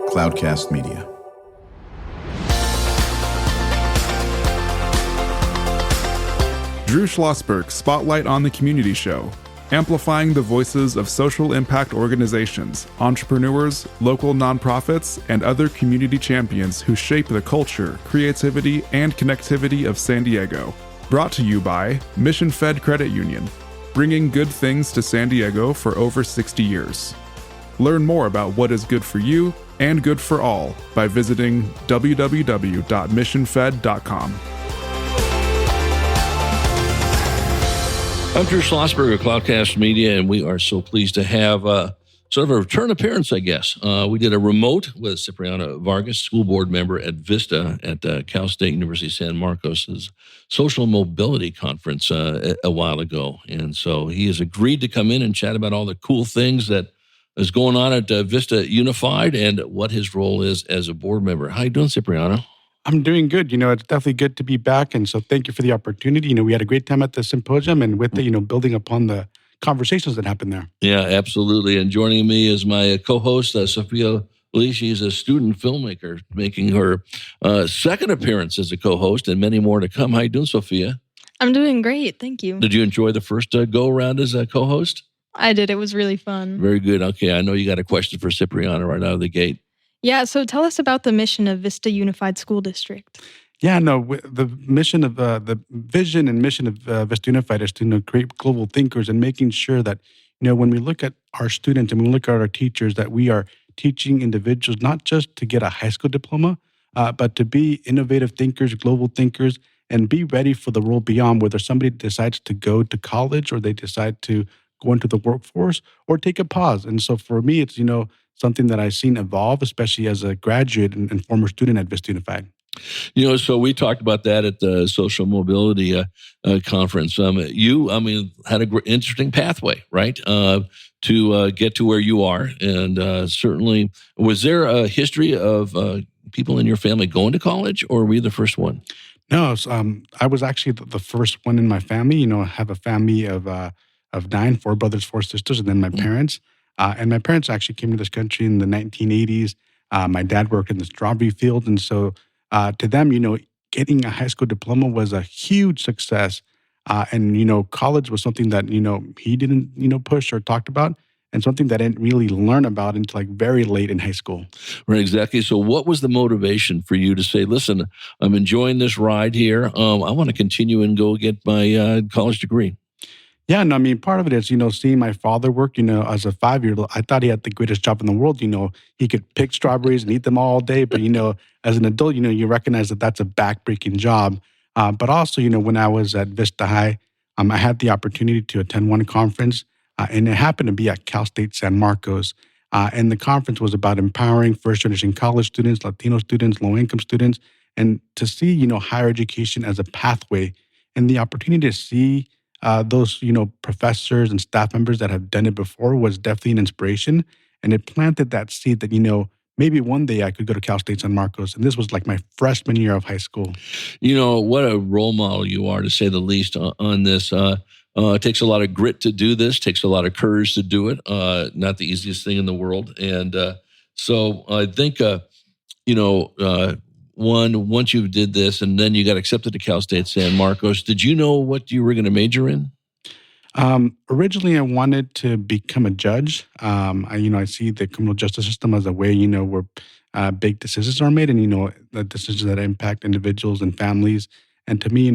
Cloudcast Media. Drew Schlosberg Spotlight on the Community Show, amplifying the voices of social impact organizations, entrepreneurs, local nonprofits, and other community champions who shape the culture, creativity, and connectivity of San Diego. Brought to you by Mission Fed Credit Union, bringing good things to San Diego for over 60 years. Learn more about what is good for you and good for all by visiting www.missionfed.com. I'm Drew Schlosberg of Cloudcast Media, and we are so pleased to have sort of a return appearance, I guess. We did a remote with Cipriano Vargas, school board member at Vista at Cal State University San Marcos' Social Mobility Conference a while ago. And so he has agreed to come in and chat about all the cool things that is going on at Vista Unified and what his role is as a board member. How you doing, Cipriano? I'm doing good. It's definitely good to be back. And so thank you for the opportunity. We had a great time at the symposium and with the, building upon the conversations that happened there. Yeah, absolutely. And joining me is my co-host, Sophia Lee. She's a student filmmaker making her second appearance as a co-host and many more to come. How you doing, Sophia? I'm doing great. Thank you. Did you enjoy the first go-around as a co-host? I did. It was really fun. Very good. Okay, I know you got a question for Cipriano right out of the gate. Yeah, so tell us about the mission of Vista Unified School District. Yeah, no, the mission of the vision and mission of Vista Unified is to create global thinkers and making sure that, when we look at our students and we look at our teachers, that we are teaching individuals not just to get a high school diploma, but to be innovative thinkers, global thinkers, and be ready for the world beyond, whether somebody decides to go to college or they decide to go into the workforce or take a pause. And so for me, it's, something that I've seen evolve, especially as a graduate and former student at Vista Unified. So we talked about that at the Social Mobility Conference. You had an interesting pathway, right, to get to where you are. And certainly, was there a history of people in your family going to college, or were you the first one? No, I was actually the first one in my family. I have a family of 9, 4 brothers, 4 sisters, and then my parents. And my parents actually came to this country in the 1980s. My dad worked in the strawberry field. And so to them, getting a high school diploma was a huge success. And college was something that, he didn't, push or talked about, and something that I didn't really learn about until very late in high school. Right, exactly. So what was the motivation for you to say, listen, I'm enjoying this ride here. I want to continue and go get my college degree? Yeah, no, part of it is, seeing my father work, as a 5-year-old, I thought he had the greatest job in the world. He could pick strawberries and eat them all day. But, as an adult, you recognize that that's a backbreaking job. But also, when I was at Vista High, I had the opportunity to attend one conference, and it happened to be at Cal State San Marcos. And the conference was about empowering first-generation college students, Latino students, low-income students, and to see, higher education as a pathway and the opportunity to see those, professors and staff members that have done it before was definitely an inspiration. And it planted that seed that, maybe one day I could go to Cal State San Marcos. And this was like my freshman year of high school. What a role model you are, to say the least, on this. It takes a lot of grit to do this, takes a lot of courage to do it. Not the easiest thing in the world. And so I think, once you did this and then you got accepted to Cal State San Marcos, did you know what you were going to major in? Originally, I wanted to become a judge. I see the criminal justice system as a way, where big decisions are made and, the decisions that impact individuals and families. And to me,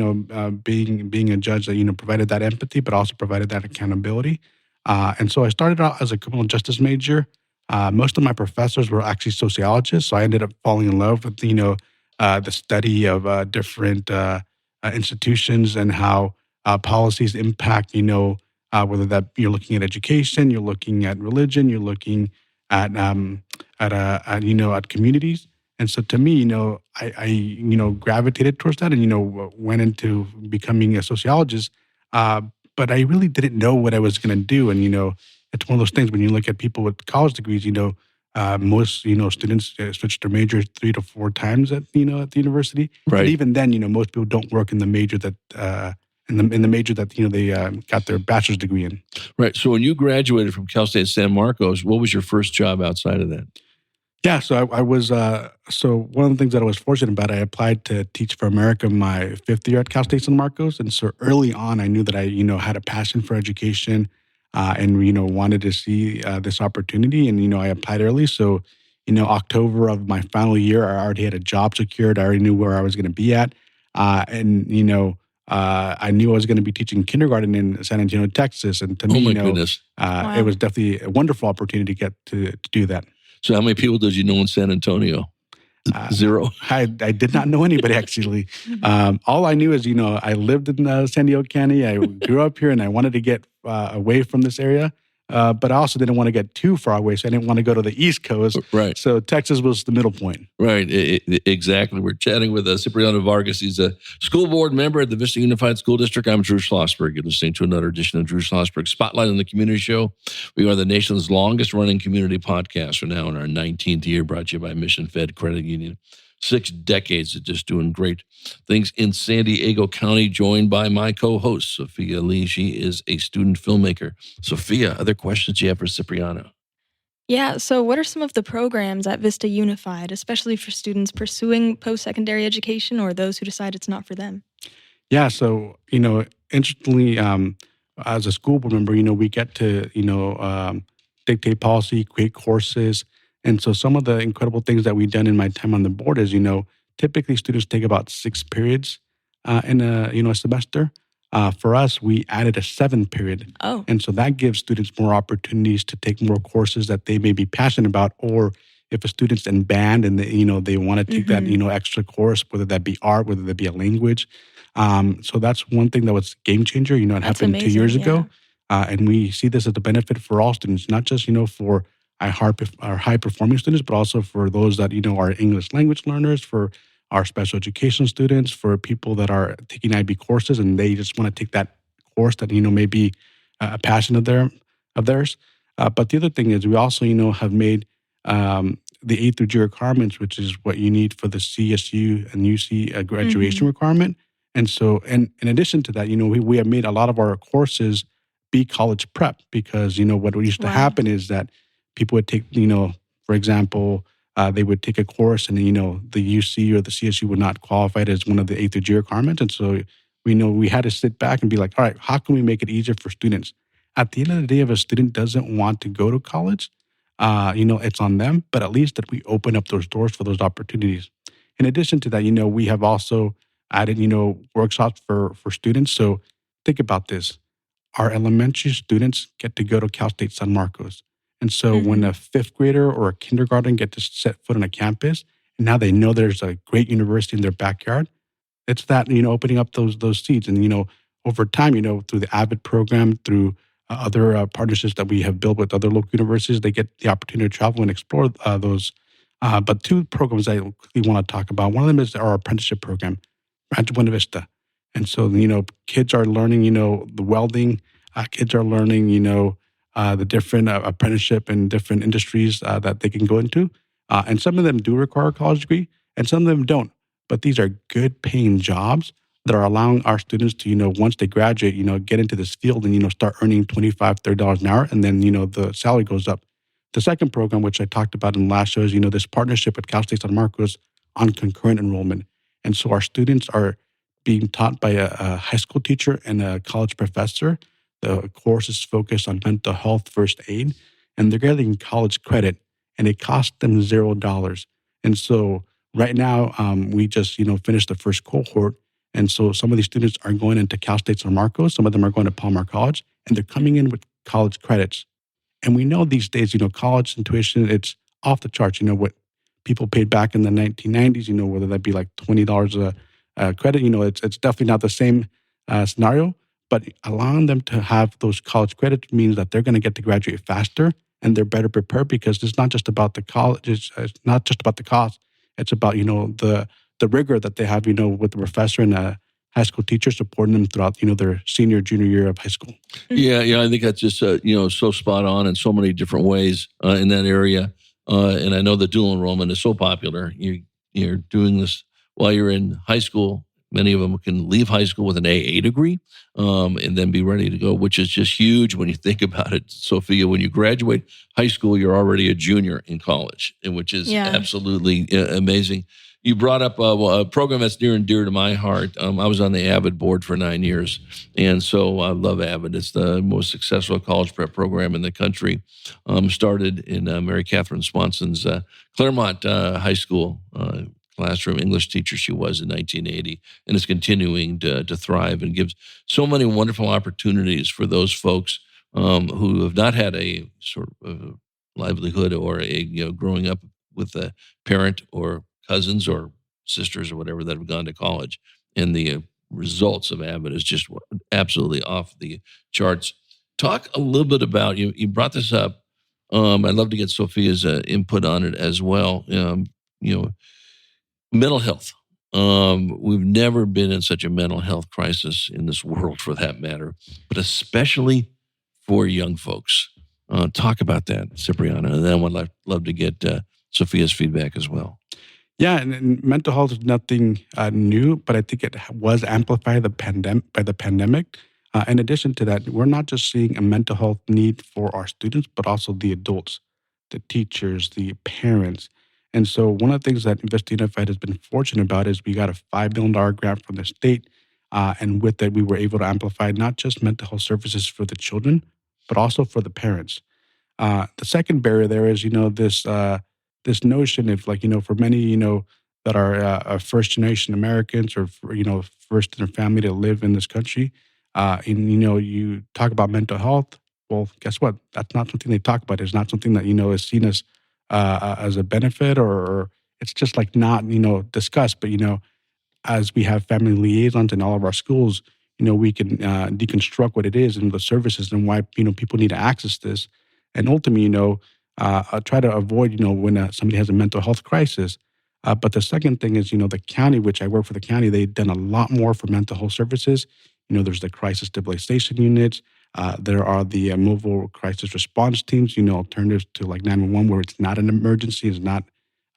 being a judge that, provided that empathy, but also provided that accountability. And so I started out as a criminal justice major. Most of my professors were actually sociologists. So I ended up falling in love with, the study of different institutions and how policies impact, whether that you're looking at education, you're looking at religion, you're looking at communities. And so to me, I gravitated towards that and, went into becoming a sociologist. But I really didn't know what I was going to do. And, it's one of those things when you look at people with college degrees, most, students switch their major 3 to 4 times at the university. Right. But even then, most people don't work in the major that, in the major that, they got their bachelor's degree in. Right. So when you graduated from Cal State San Marcos, what was your first job outside of that? Yeah, so I was so one of the things that I was fortunate about, I applied to Teach for America my fifth year at Cal State San Marcos, and so early on, I knew that I had a passion for education, and wanted to see this opportunity, and I applied early. So October of my final year, I already had a job secured. I already knew where I was going to be at, and I knew I was going to be teaching kindergarten in San Antonio, Texas, and to Oh me, my goodness! it was definitely a wonderful opportunity to get to do that. So how many people did you know in San Antonio? Zero. I did not know anybody actually. All I knew is, I lived in San Diego County. I grew up here and I wanted to get away from this area. But I also didn't want to get too far away. So I didn't want to go to the East Coast. Right. So Texas was the middle point. Right. Exactly. We're chatting with Cipriano Vargas. He's a school board member at the Vista Unified School District. I'm Drew Schlosberg. You're listening to another edition of Drew Schlosberg Spotlight on the Community Show. We are the nation's longest running community podcast. We're now in our 19th year, brought to you by Mission Fed Credit Union. 6 decades of just doing great things in San Diego County, joined by my co-host, Sophia Lee. She is a student filmmaker. Sophia, other questions you have for Cipriano? Yeah, so what are some of the programs at Vista Unified, especially for students pursuing post-secondary education or those who decide it's not for them? Yeah, so, interestingly, as a school board member, we get to, dictate policy, create courses. And so some of the incredible things that we've done in my time on the board is, typically students take about 6 periods in a semester. For us, we added a 7th period. Oh. And so that gives students more opportunities to take more courses that they may be passionate about, or if a student's in band and they want to take that, extra course, whether that be art, whether that be a language. So that's one thing that was game changer. It That's happened amazing, 2 years yeah. ago. And we see this as a benefit for all students, not just, for our high performing students, but also for those that, are English language learners, for our special education students, for people that are taking IB courses and they just want to take that course that, may be a passion of theirs. But the other thing is we also, have made the A through G requirements, which is what you need for the CSU and UC graduation requirement. And so, and in addition to that, we have made a lot of our courses be college prep because, what used to happen is that people would take, for example, they would take a course and, the UC or the CSU would not qualify it as one of the A through G requirements. And so we had to sit back and be like, all right, how can we make it easier for students? At the end of the day, if a student doesn't want to go to college, it's on them, but at least that we open up those doors for those opportunities. In addition to that, we have also added, workshops for students. So think about this. Our elementary students get to go to Cal State San Marcos. And so when a 5th grader or a kindergarten get to set foot on a campus, and now they know there's a great university in their backyard, it's that, opening up those seats. And, over time, through the AVID program, through other partnerships that we have built with other local universities, they get the opportunity to travel and explore those. But 2 programs I quickly want to talk about. One of them is our apprenticeship program, Rancho Buena Vista. And so, kids are learning, the welding. Kids are learning, the different apprenticeship and different industries that they can go into. And some of them do require a college degree and some of them don't. But these are good paying jobs that are allowing our students to, once they graduate, get into this field and, start earning $25, $30 an hour. And then, the salary goes up. The second program, which I talked about in the last show, is, this partnership with Cal State San Marcos on concurrent enrollment. And so our students are being taught by a high school teacher and a college professor. The course is focused on mental health first aid, and they're getting college credit, and it costs them $0. And so right now, we just, finished the first cohort. And so some of these students are going into Cal State San Marcos. Some of them are going to Palomar College, and they're coming in with college credits. And we know these days, college and tuition, it's off the charts. What people paid back in the 1990s, whether that be like $20 a credit, it's definitely not the same scenario. But allowing them to have those college credits means that they're going to get to graduate faster and they're better prepared because it's not just about the college, it's not just about the cost. It's about, the rigor that they have, with the professor and a high school teacher supporting them throughout, their senior, junior year of high school. Yeah, I think that's just, so spot on in so many different ways in that area. And I know the dual enrollment is so popular. You're doing this while you're in high school, Many of them can leave high school with an AA degree and then be ready to go, which is just huge when you think about it, Sophia. When you graduate high school, you're already a junior in college, and which is absolutely amazing. You brought up a program that's near and dear to my heart. I was on the AVID board for 9 years, and so I love AVID. It's the most successful college prep program in the country. Started in Mary Catherine Swanson's Claremont High School classroom English teacher she was in 1980, and is continuing to thrive and gives so many wonderful opportunities for those folks who have not had a sort of livelihood or growing up with a parent or cousins or sisters or whatever that have gone to college. And the results of AVID is just absolutely off the charts. Talk a little bit about, you brought this up. I'd love to get Sophia's input on it as well. Mental health. We've never been in such a mental health crisis in this world, for that matter, but especially for young folks. Talk about that, Cipriano, and then I would love to get Sophia's feedback as well. Yeah, and mental health is nothing new, but I think it was amplified by the pandemic. In addition to that, we're not just seeing a mental health need for our students, but also the adults, the teachers, the parents. And so one of the things that Vista Unified has been fortunate about is we got a $5 million grant from the state. And with that, we were able to amplify not just mental health services for the children, but also for the parents. The second barrier there is, this notion of for many, that are first generation Americans or, first in their family to live in this country. You talk about mental health. Well, guess what? That's not something they talk about. It's not something that, is seen as a benefit or it's just not, discussed. But, as we have family liaisons in all of our schools, we can deconstruct what it is and the services and why, people need to access this. And ultimately, try to avoid, when somebody has a mental health crisis. But the second thing is, the county, which I work for the county, they've done a lot more for mental health services. There's the crisis stabilization units. There are the mobile crisis response teams, alternatives to 911 where it's not an emergency, it's not,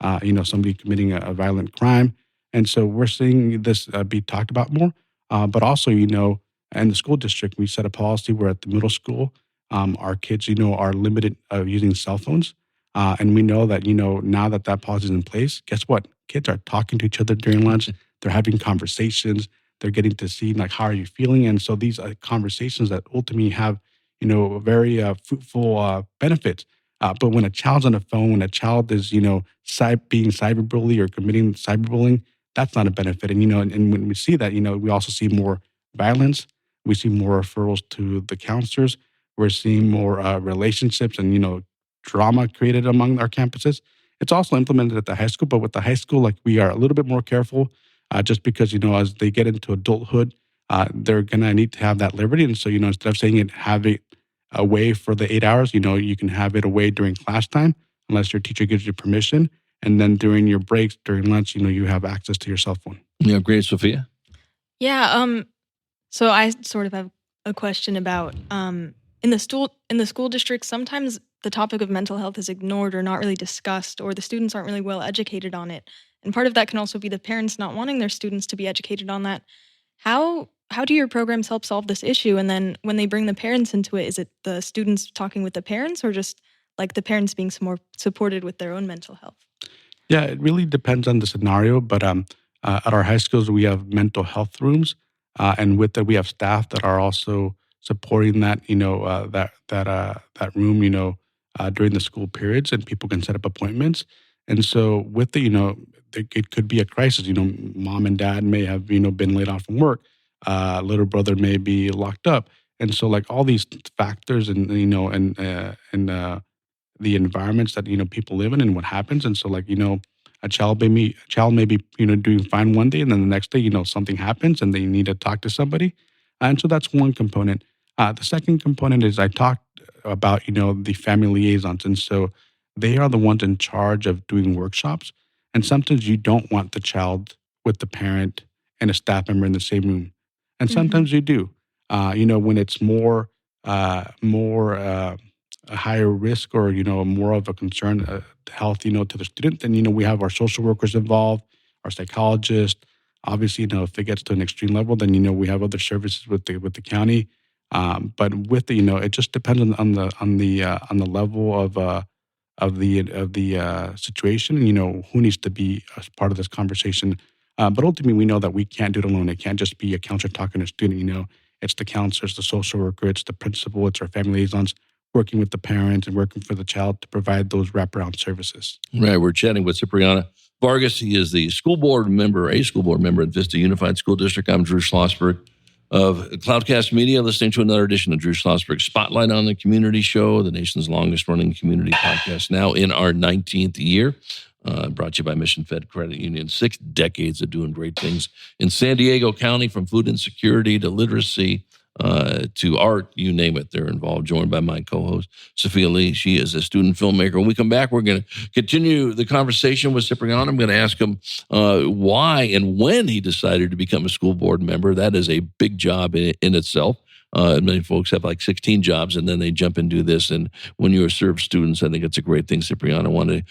somebody committing a violent crime. And so we're seeing this be talked about more. But also, in the school district, we set a policy where at the middle school, our kids, are limited of using cell phones. And we know that, now that policy is in place, guess what? Kids are talking to each other during lunch. They're having conversations. They're getting to see, how are you feeling? And so these are conversations that ultimately have, very fruitful benefits. But when a child's on a phone, when a child is, being cyberbullied or committing cyberbullying, that's not a benefit. And, and when we see that, we also see more violence. We see more referrals to the counselors. We're seeing more relationships and, drama created among our campuses. It's also implemented at the high school, but with the high school, we are a little bit more careful just because, as they get into adulthood, they're going to need to have that liberty. And so, instead of saying have it away for the 8 hours, you can have it away during class time, unless your teacher gives you permission. And then during your breaks, during lunch, you have access to your cell phone. Yeah, great, Sophia. Yeah. So I sort of have a question about in the school district. Sometimes the topic of mental health is ignored or not really discussed, or the students aren't really well educated on it. And part of that can also be the parents not wanting their students to be educated on that. How do your programs help solve this issue? And then when they bring the parents into it, is it the students talking with the parents, or just the parents being more supported with their own mental health? Yeah, it really depends on the scenario. But at our high schools, we have mental health rooms, and with that, we have staff that are also supporting that. That room. During the school periods, and people can set up appointments. And so with the, it could be a crisis. Mom and dad may have, been laid off from work. Little brother may be locked up. And so all these factors and, the environments that, people live in and what happens. And so a child may be, doing fine one day, and then the next day, something happens and they need to talk to somebody. And so that's one component. The second component is I talked about, the family liaisons. And so they are the ones in charge of doing workshops. And sometimes you don't want the child with the parent and a staff member in the same room. And sometimes you do, when it's more a higher risk or, more of a concern, health, to the student, then, we have our social workers involved, our psychologists, Obviously, if it gets to an extreme level, then we have other services with the county. But with the, it just depends on the level of the situation, and who needs to be as part of this conversation. But ultimately, we know that we can't do it alone. It can't just be a counselor talking to a student. It's the counselor, it's the social worker, it's the principal, it's our family liaisons working with the parents and working for the child to provide those wraparound services. Right. We're chatting with Cipriano Vargas. He is a school board member at Vista Unified School District. I'm Drew Schlosberg of Cloudcast Media, listening to another edition of Drew Schlosberg Spotlight on the Community Show, the nation's longest running community podcast, now in our 19th year. Brought to you by Mission Fed Credit Union. 6 decades of doing great things in San Diego County, from food insecurity to literacy to art, you name it, they're involved. Joined by my co-host, Sophia Lee. She is a student filmmaker. When we come back, we're going to continue the conversation with Cipriano. I'm going to ask him why and when he decided to become a school board member. That is a big job in itself. Many folks have like 16 jobs, and then they jump and do this. And when you serve students, I think it's a great thing. Cipriano, I want to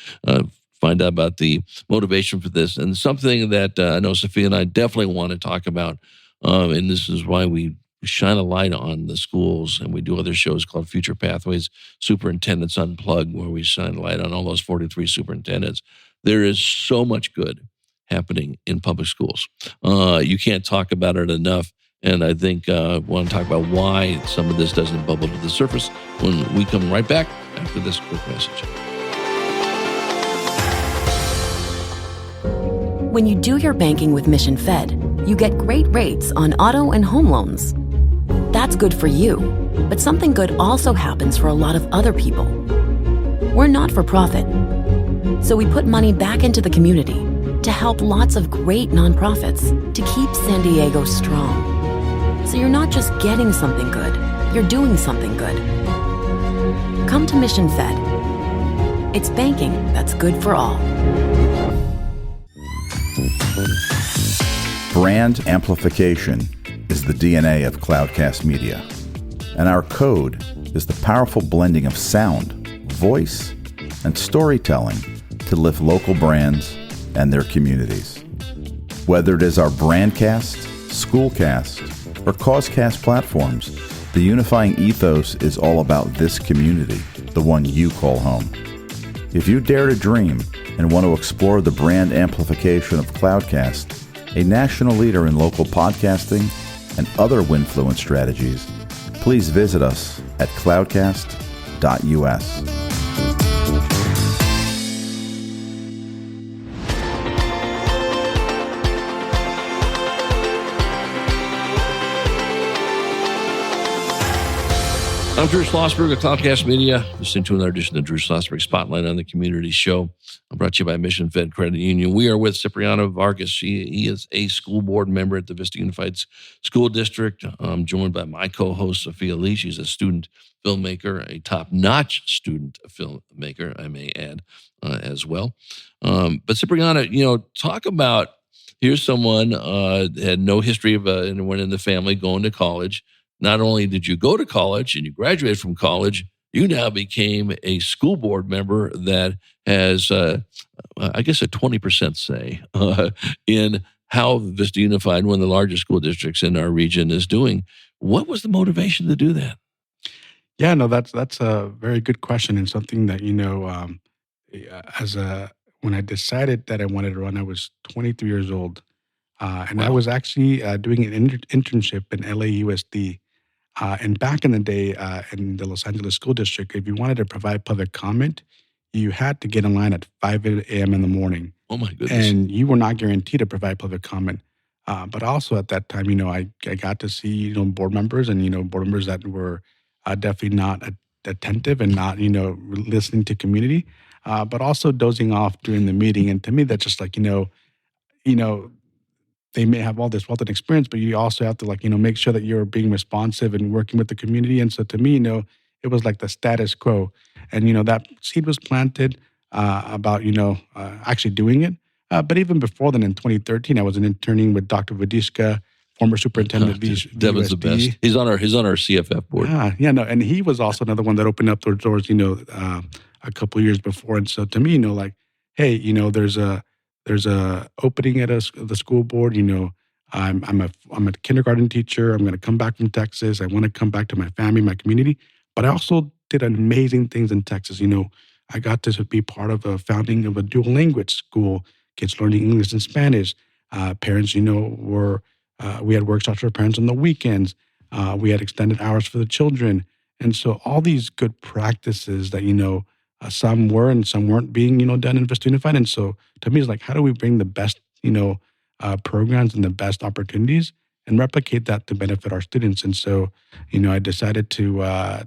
find out about the motivation for this, and something that I know Sophia and I definitely want to talk about. And this is why we shine a light on the schools, and we do other shows called Future Pathways, Superintendents Unplugged, where we shine a light on all those 43 superintendents. There is so much good happening in public schools. You can't talk about it enough. And I think I want to talk about why some of this doesn't bubble to the surface when we come right back after this quick message. When you do your banking with Mission Fed, you get great rates on auto and home loans. That's good for you, but something good also happens for a lot of other people. We're not for profit, so we put money back into the community to help lots of great nonprofits to keep San Diego strong. So you're not just getting something good, you're doing something good. Come to Mission Fed. It's banking that's good for all. Brand amplification is the DNA of Cloudcast Media, and our code is the powerful blending of sound, voice, and storytelling to lift local brands and their communities. Whether it is our Brandcast, Schoolcast, or Causecast platforms, the unifying ethos is all about this community, the one you call home. If you dare to dream and want to explore the brand amplification of Cloudcast, a national leader in local podcasting and other Winfluence strategies, please visit us at cloudcast.us. I'm Drew Schlosberg of Cloudcast Media, listening to another edition of Drew Schlosberg Spotlight on the Community Show. I'm brought to you by Mission Fed Credit Union. We are with Cipriano Vargas. He is a school board member at the Vista Unified School District. I'm joined by my co-host, Sophia Lee. She's a student filmmaker, a top-notch student filmmaker, I may add, as well. But Cipriano, talk about, here's someone had no history of anyone in the family going to college. Not only did you go to college and you graduated from college, you now became a school board member that has, I guess, a 20% say in how Vista Unified, one of the largest school districts in our region, is doing. What was the motivation to do that? Yeah, no, that's a very good question, and something that when I decided that I wanted to run, I was 23 years old, and I was actually doing an internship in LAUSD. And back in the day, in the Los Angeles School District, if you wanted to provide public comment, you had to get in line at 5 a.m. in the morning. Oh, my goodness. And you were not guaranteed to provide public comment. But also at that time, I got to see, board members and, board members that were definitely not attentive and not, listening to community, but also dozing off during the meeting. And to me, that's just like, they may have all this wealth and experience, but you also have to make sure that you're being responsive and working with the community. And so to me, it was like the status quo. And, that seed was planted about, actually doing it. But even before then, in 2013, I was interning with Dr. Vadishka, former superintendent of Devin's the best. He's on our CFF board. No, and he was also another one that opened up those doors, a couple of years before. And so to me, hey, there's a opening at the school board. I'm a kindergarten teacher. I'm going to come back from Texas. I want to come back to my family, my community. But I also did amazing things in Texas. I got to be part of a founding of a dual language school, kids learning English and Spanish. Parents, we had workshops for parents on the weekends. We had extended hours for the children. And so all these good practices that, some were and some weren't being, done in Vista Unified. And so to me, it's like, how do we bring the best, programs and the best opportunities and replicate that to benefit our students? And so, I decided to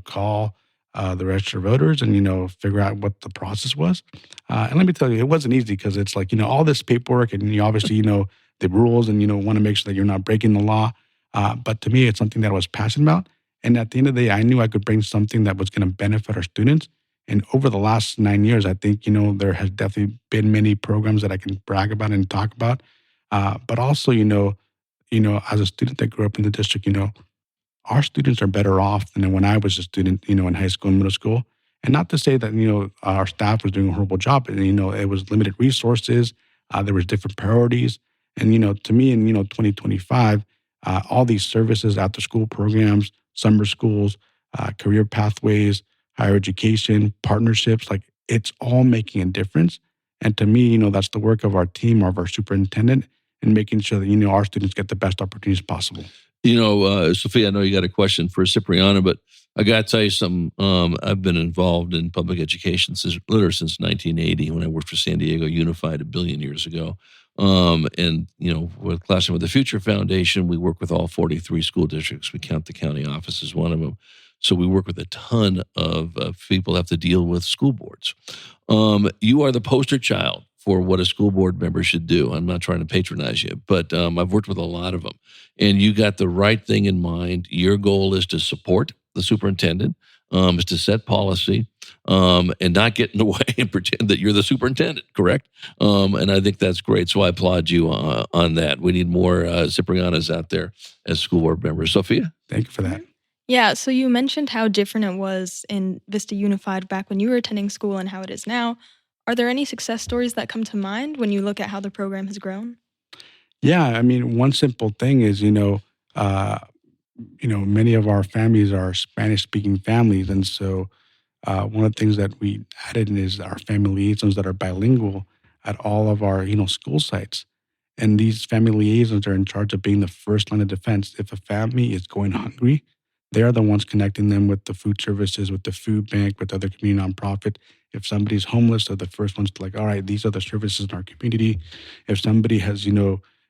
call the registered voters and, figure out what the process was. And let me tell you, it wasn't easy because it's like, all this paperwork and you obviously, the rules and, want to make sure that you're not breaking the law. But to me, it's something that I was passionate about. And at the end of the day, I knew I could bring something that was going to benefit our students. And over the last 9 years, I think, there has definitely been many programs that I can brag about and talk about. But also, as a student that grew up in the district, our students are better off than when I was a student, in high school and middle school. And not to say that, our staff was doing a horrible job. And, it was limited resources. There was different priorities. And, to me in, 2025, all these services, after school programs, summer schools, career pathways, higher education, partnerships, like it's all making a difference. And to me, that's the work of our team, of our superintendent, and making sure that, our students get the best opportunities possible. Sophia, I know you got a question for Cipriano, but I got to tell you something. I've been involved in public education since 1980 when I worked for San Diego Unified 1 billion years ago. With Classroom of the Future Foundation, we work with all 43 school districts. We count the county office as one of them. So we work with a ton of people who have to deal with school boards. You are the poster child for what a school board member should do. I'm not trying to patronize you, but I've worked with a lot of them. And you got the right thing in mind. Your goal is to support the superintendent, is to set policy, and not get in the way and pretend that you're the superintendent, correct? And I think that's great. So I applaud you on that. We need more Ciprianos out there as school board members. Sophia? Thank you for that. Yeah, so you mentioned how different it was in Vista Unified back when you were attending school and how it is now. Are there any success stories that come to mind when you look at how the program has grown? Yeah, I mean, one simple thing is, many of our families are Spanish-speaking families. And so one of the things that we added is our family liaisons that are bilingual at all of our, school sites. And these family liaisons are in charge of being the first line of defense. If a family is going hungry, they're the ones connecting them with the food services, with the food bank, with other community nonprofit. If somebody's homeless, they're the first ones to all right, these are the services in our community. If somebody has,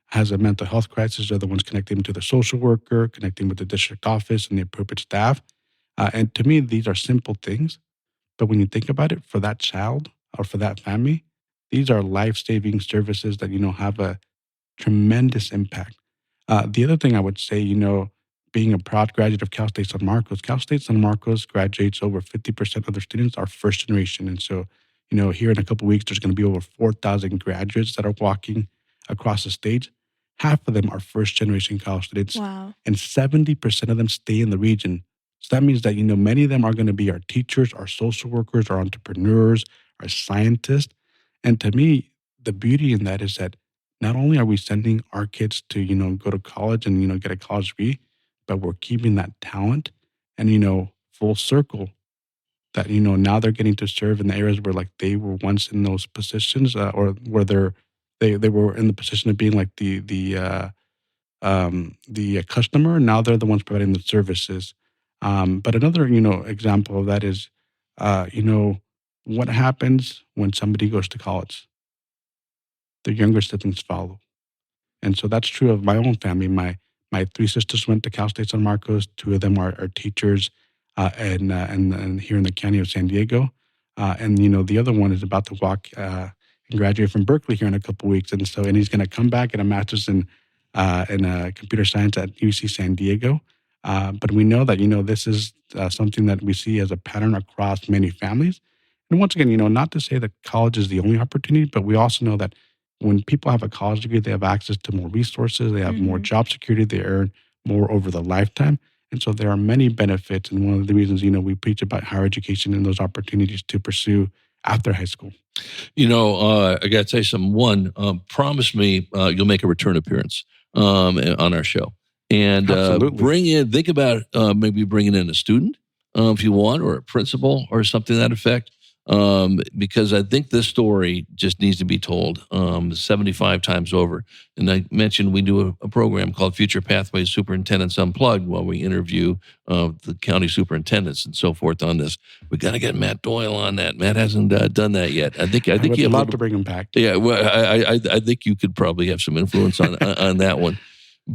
has a mental health crisis, they're the ones connecting them to the social worker, connecting with the district office and the appropriate staff. And to me, these are simple things. But when you think about it, for that child or for that family, these are life-saving services that, have a tremendous impact. The other thing I would say, being a proud graduate of Cal State San Marcos graduates over 50% of their students are first generation. And so, here in a couple of weeks, there's going to be over 4,000 graduates that are walking across the stage. Half of them are first generation college students. Wow. And 70% of them stay in the region. So that means that, many of them are going to be our teachers, our social workers, our entrepreneurs, our scientists. And to me, the beauty in that is that not only are we sending our kids to, go to college and, get a college degree, but we're keeping that talent and, full circle that, now they're getting to serve in the areas where they were once in those positions or where they were in the position of being the customer. Now they're the ones providing the services. But another, example of that is, what happens when somebody goes to college? Their younger siblings follow. And so that's true of my own family. My 3 sisters went to Cal State San Marcos. 2 of them are teachers and here in the county of San Diego. And the other one is about to walk and graduate from Berkeley here in a couple of weeks. And he's going to come back and a master's in computer science at UC San Diego. But we know that, this is something that we see as a pattern across many families. And once again, not to say that college is the only opportunity, but we also know that when people have a college degree, they have access to more resources, they have more job security, they earn more over the lifetime. And so there are many benefits. And one of the reasons, we preach about higher education and those opportunities to pursue after high school? I got to tell you something. One, promise me you'll make a return appearance on our show. And think about maybe bringing in a student if you want, or a principal or something to that effect. Because I think this story just needs to be told 75 times over. And I mentioned we do a program called Future Pathways Superintendents Unplugged, while we interview the county superintendents and so forth on this. We got to get Matt Doyle on that. Matt hasn't done that yet. I think you would love to bring him back. Yeah, well, I think you could probably have some influence on that one.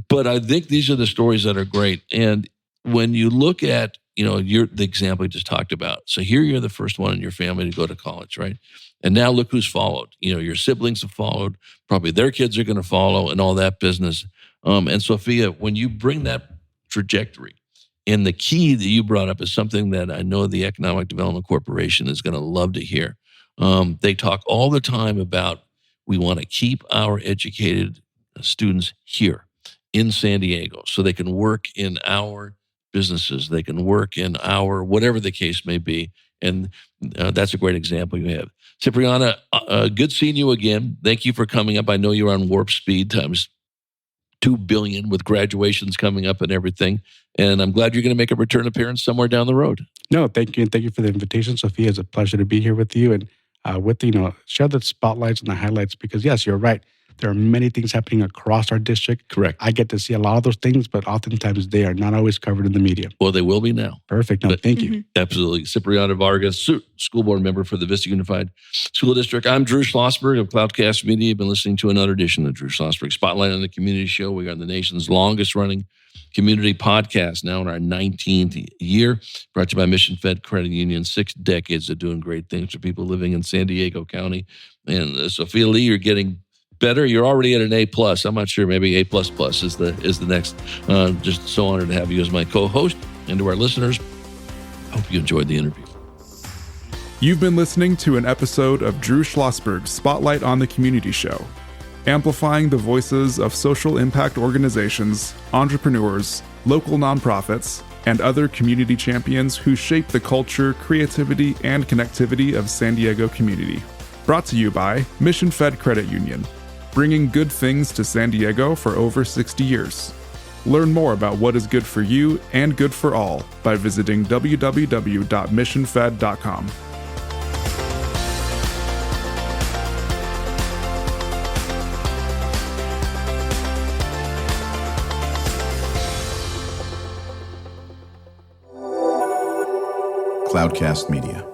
But I think these are the stories that are great. And when you look at the example we just talked about. So here you're the first one in your family to go to college, right? And now look who's followed. Your siblings have followed. Probably their kids are going to follow, and all that business. And Sophia, when you bring that trajectory, and the key that you brought up is something that I know the Economic Development Corporation is going to love to hear. They talk all the time about we want to keep our educated students here in San Diego so they can work in our businesses, they can work in our, whatever the case may be. And that's a great example you have. Cipriano, good seeing you again. Thank you for coming up. I know you're on warp speed times 2 billion with graduations coming up and everything. And I'm glad you're going to make a return appearance somewhere down the road. No, thank you. And thank you for the invitation, Sophia. It's a pleasure to be here with you and share the spotlights and the highlights, because yes, you're right. There are many things happening across our district. Correct. I get to see a lot of those things, but oftentimes they are not always covered in the media. Well, they will be now. Perfect. No, thank you. Absolutely. Cipriano Vargas, school board member for the Vista Unified School District. I'm Drew Schlosberg of Cloudcast Media. You've been listening to another edition of Drew Schlosberg Spotlight on the Community Show. We are the nation's longest running community podcast, now in our 19th year, brought to you by Mission Fed Credit Union. 6 decades of doing great things for people living in San Diego County. And Sophia Lee, you're getting better. You're already at an A+. I'm not sure. Maybe A++ is the next. Just so honored to have you as my co-host. And to our listeners, hope you enjoyed the interview. You've been listening to an episode of Drew Schlosberg's Spotlight on the Community Show, amplifying the voices of social impact organizations, entrepreneurs, local nonprofits, and other community champions who shape the culture, creativity, and connectivity of San Diego community. Brought to you by Mission Fed Credit Union, bringing good things to San Diego for over 60 years. Learn more about what is good for you and good for all by visiting www.missionfed.com. Cloudcast Media.